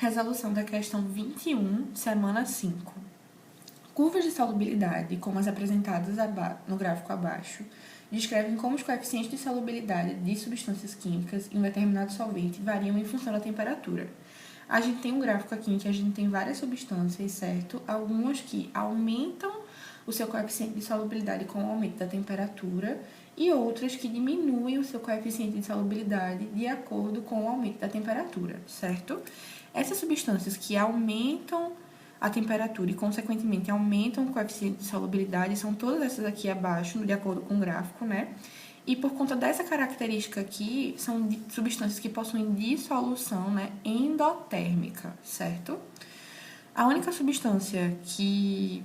Resolução da questão 21, semana 5. Curvas de solubilidade, como as apresentadas no gráfico abaixo, descrevem como os coeficientes de solubilidade de substâncias químicas em um determinado solvente variam em função da temperatura. A gente tem um gráfico aqui em que a gente tem várias substâncias, certo? Algumas que aumentam o seu coeficiente de solubilidade com o aumento da temperatura e outras que diminuem o seu coeficiente de solubilidade de acordo com o aumento da temperatura, certo? Essas substâncias que aumentam a temperatura e, consequentemente, aumentam o coeficiente de solubilidade são todas essas aqui abaixo, de acordo com o gráfico, né? E por conta dessa característica aqui, são substâncias que possuem dissolução, né, endotérmica, certo? A única substância que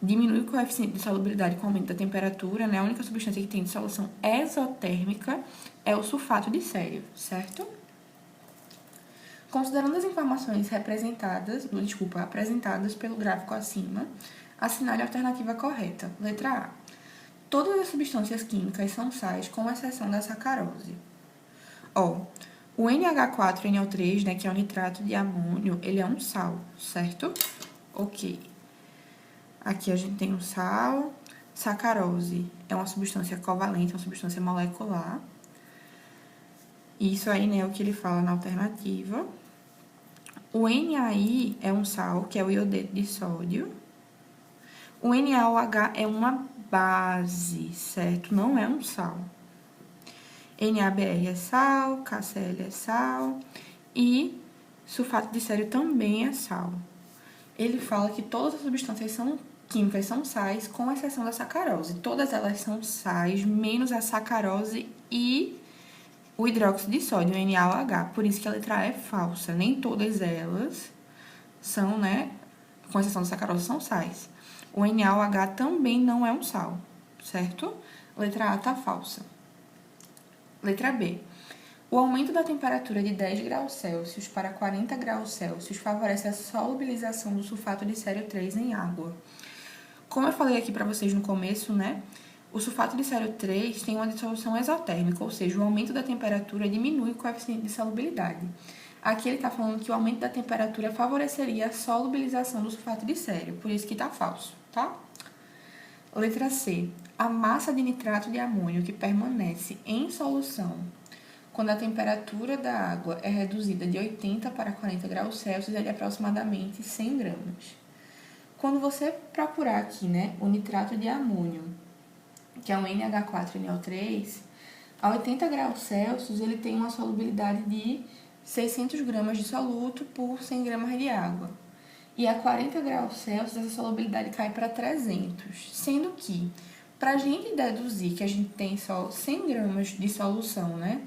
diminui o coeficiente de solubilidade com o aumento da temperatura, né, a única substância que tem dissolução exotérmica é o sulfato de sério, certo? Considerando as informações apresentadas pelo gráfico acima, assinale a alternativa correta. Letra A. Todas as substâncias químicas são sais, com exceção da sacarose. O NH4NO3, né, que é o nitrato de amônio, ele é um sal, certo? Ok. Aqui a gente tem um sal. Sacarose é uma substância covalente, uma substância molecular. Isso aí, né, é o que ele fala na alternativa. O NaI é um sal, que é o iodeto de sódio. O NaOH é uma base, certo? Não é um sal. NaBr é sal, KCl é sal e sulfato de sério também é sal. Ele fala que todas as substâncias químicas são sais, com exceção da sacarose. Todas elas são sais, menos a sacarose e o hidróxido de sódio, o NaOH. Por isso que a letra A é falsa. Nem todas elas são, né, com exceção da sacarose, são sais. O NaOH também não é um sal, certo? Letra A tá falsa. Letra B. O aumento da temperatura de 10 graus Celsius para 40 graus Celsius favorece a solubilização do sulfato de sério 3 em água. Como eu falei aqui para vocês no começo, né? O sulfato de sério 3 tem uma dissolução exotérmica, ou seja, o aumento da temperatura diminui o coeficiente de solubilidade. Aqui ele está falando que o aumento da temperatura favoreceria a solubilização do sulfato de sério, por isso que está falso, tá? Letra C. A massa de nitrato de amônio que permanece em solução quando a temperatura da água é reduzida de 80 para 40 graus Celsius é de aproximadamente 100 gramas. Quando você procurar aqui, né, o nitrato de amônio, que é um NH4NO3, a 80 graus Celsius ele tem uma solubilidade de 600 gramas de soluto por 100 gramas de água. E a 40 graus Celsius essa solubilidade cai para 300, sendo que, para a gente deduzir que a gente tem só 100 gramas de solução, né,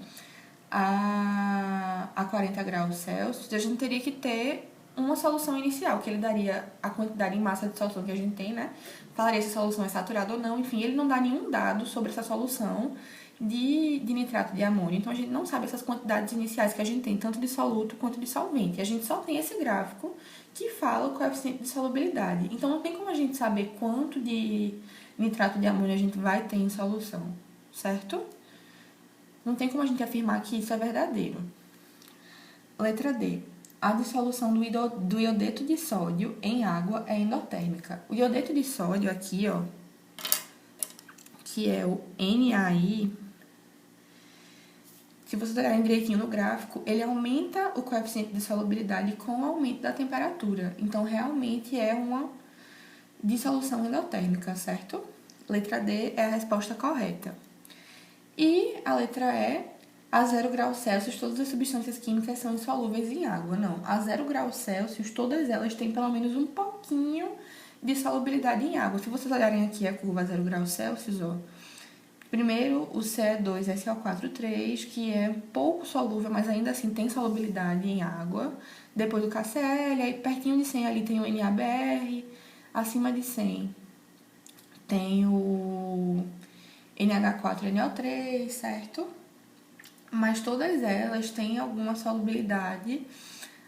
a 40 graus Celsius, a gente teria que ter uma solução inicial, que ele daria a quantidade em massa de solução que a gente tem, né? Falaria se a solução é saturada ou não, enfim, ele não dá nenhum dado sobre essa solução de nitrato de amônio. Então, a gente não sabe essas quantidades iniciais que a gente tem, tanto de soluto quanto de solvente. A gente só tem esse gráfico que fala o coeficiente de solubilidade. Então, não tem como a gente saber quanto de nitrato de amônio a gente vai ter em solução, certo? Não tem como a gente afirmar que isso é verdadeiro. Letra D. A dissolução do iodeto de sódio em água é endotérmica. O iodeto de sódio aqui, ó, que é o NaI, se vocês olharem direitinho no gráfico, ele aumenta o coeficiente de solubilidade com o aumento da temperatura. Então, realmente é uma dissolução endotérmica, certo? Letra D é a resposta correta. E a letra E, a 0 graus Celsius, todas as substâncias químicas são insolúveis em água. Não, a 0 graus Celsius, todas elas têm pelo menos um pouquinho de solubilidade em água. Se vocês olharem aqui a curva a 0 graus Celsius, ó, primeiro o Ce2SO4,3, que é pouco solúvel, mas ainda assim tem solubilidade em água. Depois o KCl, aí pertinho de 100 ali tem o NaBr, acima de 100 tem o NH4NO3, certo? Mas todas elas têm alguma solubilidade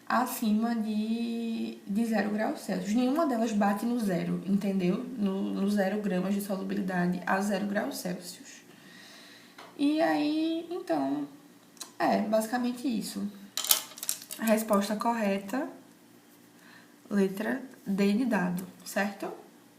acima de 0 graus Celsius. Nenhuma delas bate no zero, entendeu? No 0 gramas de solubilidade a 0 graus Celsius. E aí, então, basicamente isso. A resposta correta, letra D de dado, certo?